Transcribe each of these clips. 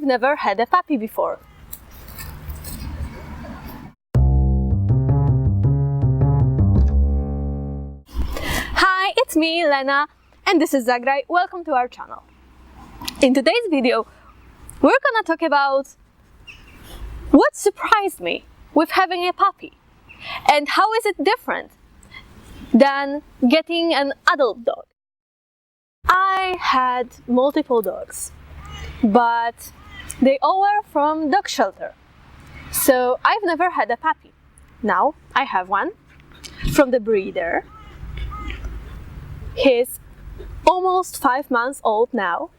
I've never had a puppy before. Hi, it's me, Lena, and this is Zagraj. Welcome to our channel. In today's video, we're gonna talk about what surprised me with having a puppy and how is it different than getting an adult dog. I had multiple dogs, but they all were from dog shelter, so I've never had a puppy. Now I have one from the breeder. He's almost 5 months old now,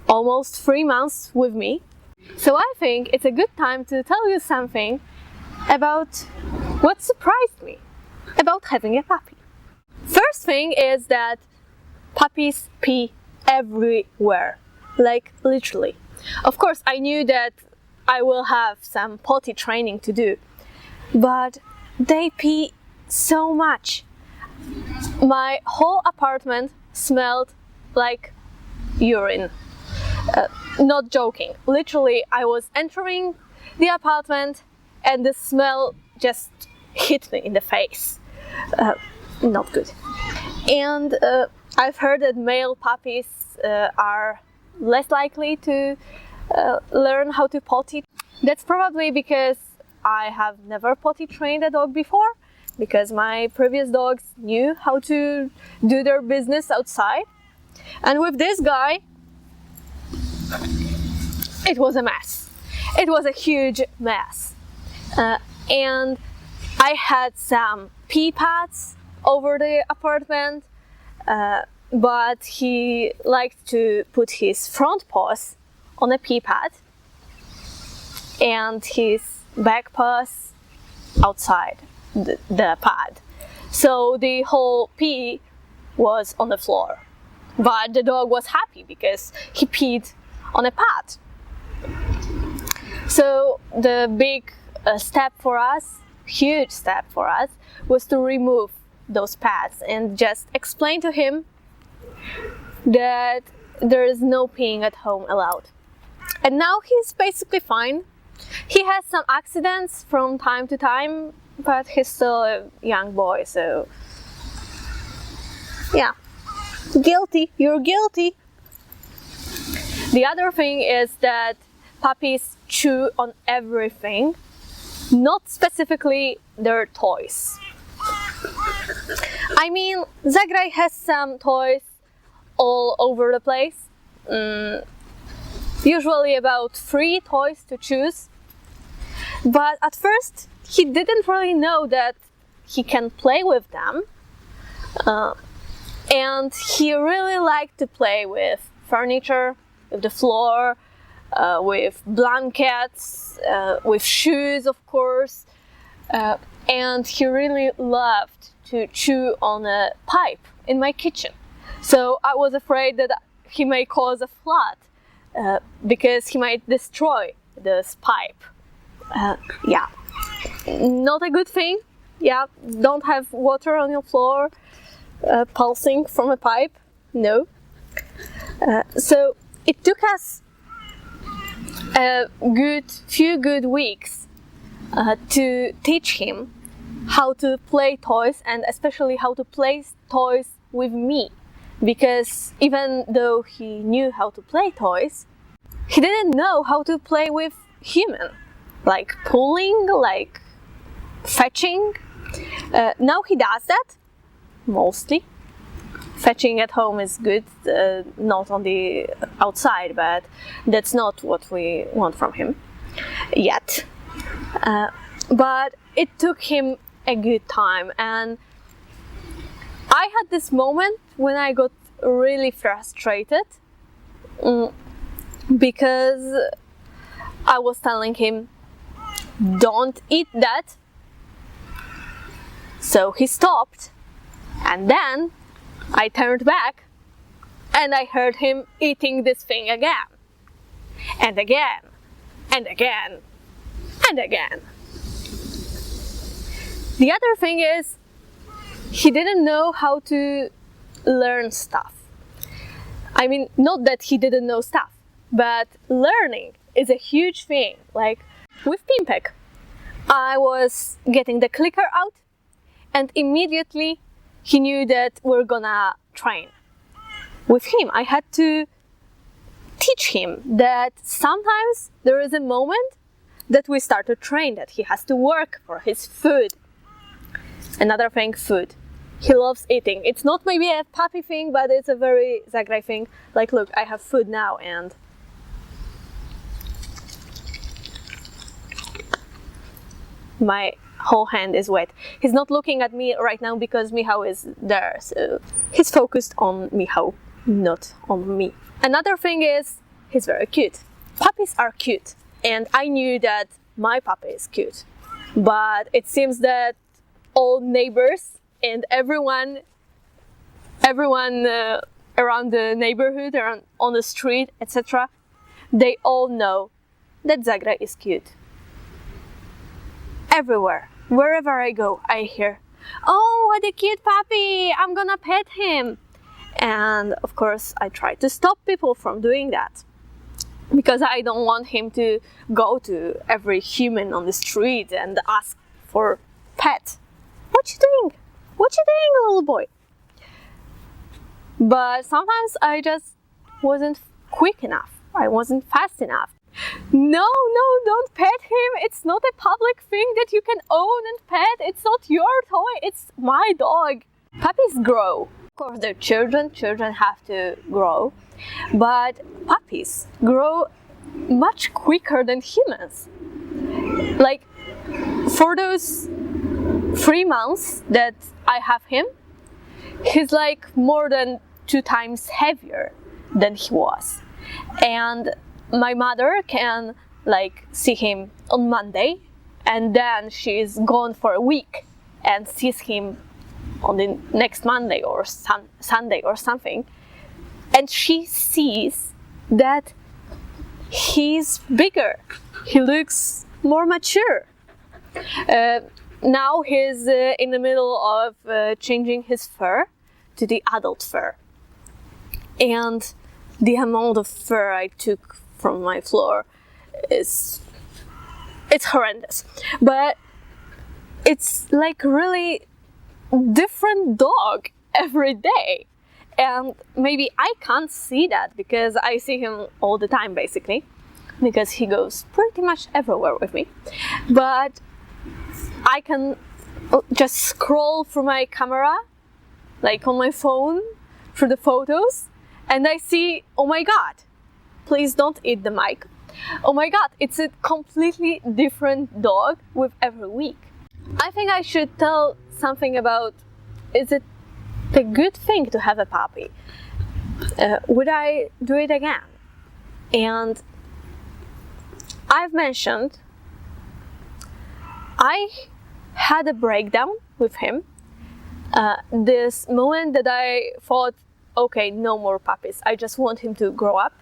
almost 3 months with me. So I think it's a good time to tell you something about what surprised me about having a puppy. First thing is that puppies pee everywhere, like literally. Of course, I knew that I will have some potty training to do, but they pee so much. My whole apartment smelled like urine. Not joking. Literally, I was entering the apartment and the smell just hit me in the face. Not good. And I've heard that male puppies are less likely to learn how to potty. That's probably because I have never potty trained a dog before, because my previous dogs knew how to do their business outside. And with this guy, it was a mess. It was a huge mess. And I had some pee pads over the apartment, but he liked to put his front paws on a pee pad and his back paws outside the pad. So the whole pee was on the floor. But the dog was happy because he peed on a pad. So the big step for us, huge step for us, was to remove those pads and just explain to him that there is no peeing at home allowed. And now he's basically fine. He has some accidents from time to time, but he's still a young boy, so yeah. Guilty, you're guilty. The other thing is that puppies chew on everything, not specifically their toys. I mean, Zagraj has some toys all over the place. Usually about 3 toys to choose. But at first, he didn't really know that he can play with them. And he really liked to play with furniture, with the floor, with blankets, with shoes, of course. And he really loved to chew on a pipe in my kitchen. So I was afraid that he may cause a flood because he might destroy this pipe. Yeah, not a good thing. Yeah, don't have water on your floor pulsing from a pipe. No. So it took us a few good weeks to teach him how to play toys, and especially how to play toys with me, because even though he knew how to play toys, he didn't know how to play with human, like pulling, like fetching. Now he does that mostly. Fetching at home is good, not on the outside, but that's not what we want from him yet. But it took him a good time, and I had this moment when I got really frustrated because I was telling him, don't eat that. So he stopped, and then I turned back and I heard him eating this thing again and again and again and again. The other thing is, he didn't know how to learn stuff. I mean, not that he didn't know stuff, but learning is a huge thing. Like with Pimpek, I was getting the clicker out, and immediately he knew that we're gonna train. With him, I had to teach him that sometimes there is a moment that we start to train, that he has to work for his food. Another thing, food. He loves eating. It's not maybe a puppy thing, but it's a very zagraj thing. Like, look, I have food now, and my whole hand is wet. He's not looking at me right now because Michał is there, so he's focused on Michał, not on me. Another thing is, he's very cute. Puppies are cute, and I knew that my puppy is cute. But it seems that all neighbors and everyone around the neighborhood, around on the street, etc., they all know that Zagraj is cute. Everywhere, wherever I go, I hear, "Oh, what a cute puppy! I'm gonna pet him!" And of course, I try to stop people from doing that, because I don't want him to go to every human on the street and ask for pet. What you doing? What you doing, little boy? But sometimes I just wasn't quick enough. I wasn't fast enough. No, don't pet him. It's not a public thing that you can own and pet. It's not your toy. It's my dog. Puppies grow. Of course, they're children. Children have to grow. But puppies grow much quicker than humans. Like, for those 3 months that I have him, he's like more than 2 times heavier than he was. And my mother can like see him on Monday, and then she's gone for a week and sees him on the next Monday or Sunday or something, and she sees that he's bigger, he looks more mature. Now he's in the middle of changing his fur to the adult fur, and the amount of fur I took from my floor it's horrendous. But it's like really different dog every day, and maybe I can't see that because I see him all the time basically, because he goes pretty much everywhere with me. But I can just scroll through my camera, like on my phone, through the photos, and I see, oh my god, please don't eat the mic. Oh my god, it's a completely different dog with every week. I think I should tell something about, is it a good thing to have a puppy? Would I do it again? And I've mentioned I had a breakdown with him. This moment that I thought, okay, no more puppies. I just want him to grow up.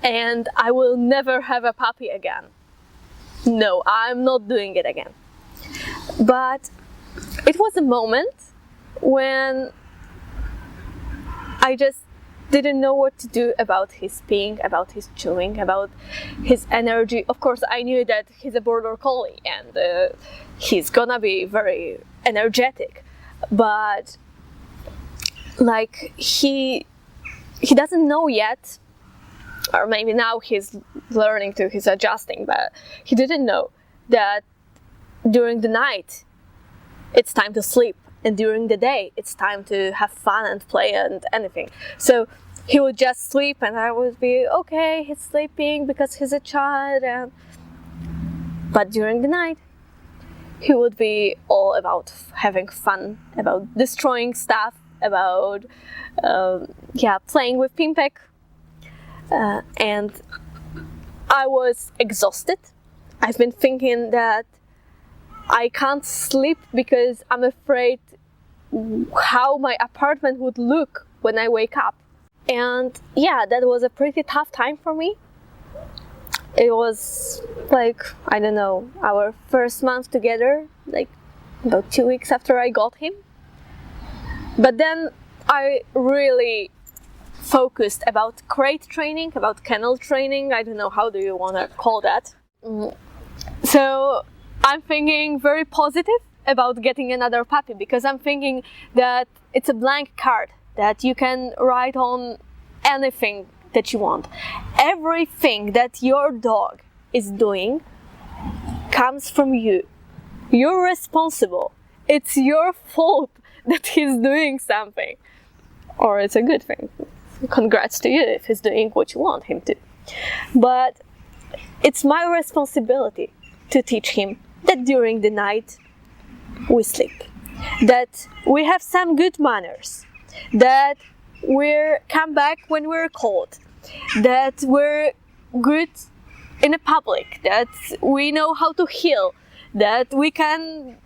And I will never have a puppy again. No, I'm not doing it again. But it was a moment when I just didn't know what to do about his peeing, about his chewing, about his energy. Of course, I knew that he's a border collie and he's gonna be very energetic. But like he doesn't know yet, or maybe now he's learning to, he's adjusting, but he didn't know that during the night it's time to sleep, and during the day it's time to have fun and play and anything. So he would just sleep and I would be, okay, he's sleeping because he's a child. But during the night he would be all about having fun, about destroying stuff, about playing with Pimpek. And I was exhausted. I've been thinking that I can't sleep because I'm afraid how my apartment would look when I wake up. And yeah, that was a pretty tough time for me. It was like, I don't know, our first month together, like about 2 weeks after I got him. But then I really focused about crate training, about kennel training. I don't know, how do you want to call that? So I'm thinking very positive about getting another puppy, because I'm thinking that it's a blank card that you can write on anything that you want. Everything that your dog is doing comes from you. You're responsible. It's your fault that he's doing something. Or it's a good thing. Congrats to you if he's doing what you want him to. But it's my responsibility to teach him that during the night we sleep, that we have some good manners, that we come back when we're cold, that we're good in the public, that we know how to heel, that we can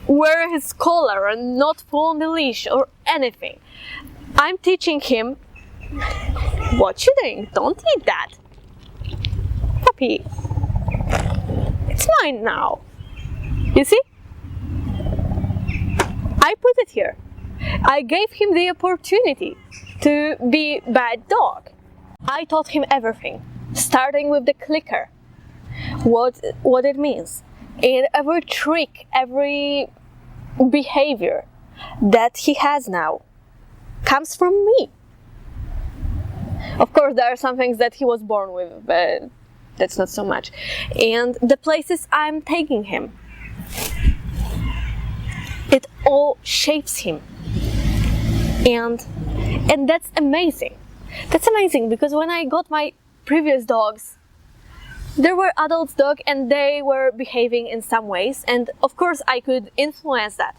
wear his collar and not pull on the leash or anything. I'm teaching him, what you doing? Don't eat that. Puppy, it's mine now. You see? I put it here. I gave him the opportunity to be bad dog. I taught him everything, starting with the clicker, what it means, and every trick, every behavior that he has now comes from me. Of course, there are some things that he was born with, but that's not so much. And the places I'm taking him, it all shapes him. And that's amazing. That's amazing, because when I got my previous dogs, there were adult dogs and they were behaving in some ways, and of course I could influence that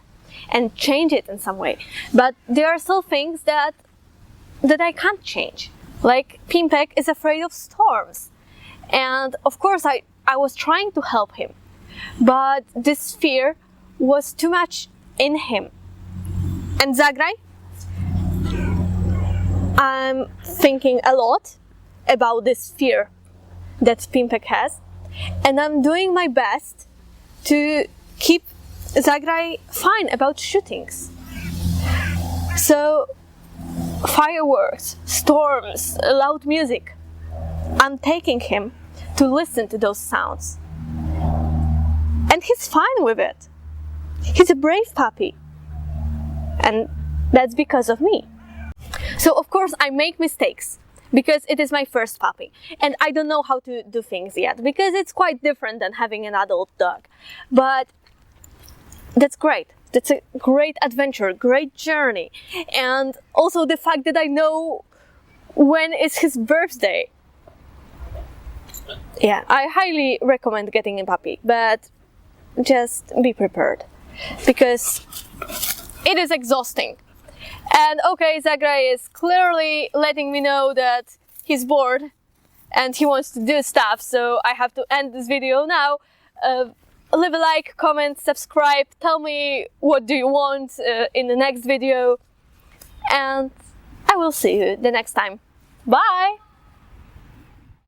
and change it in some way. But there are still things that I can't change. Like Pimpek is afraid of storms. And of course I was trying to help him, but this fear was too much in him. And Zagraj, I'm thinking a lot about this fear that Pimpek has, and I'm doing my best to keep Zagraj fine about shootings. So fireworks, storms, loud music, I'm taking him to listen to those sounds. And he's fine with it. He's a brave puppy. And that's because of me. So of course I make mistakes, because it is my first puppy. And I don't know how to do things yet, because it's quite different than having an adult dog. But that's great. That's a great adventure, great journey. And also the fact that I know when is his birthday. Yeah, I highly recommend getting a puppy, but just be prepared, because it is exhausting. And okay, Zagraj is clearly letting me know that he's bored and he wants to do stuff, so I have to end this video now. Leave a like, comment, subscribe, tell me what do you want in the next video, and I will see you the next time. Bye!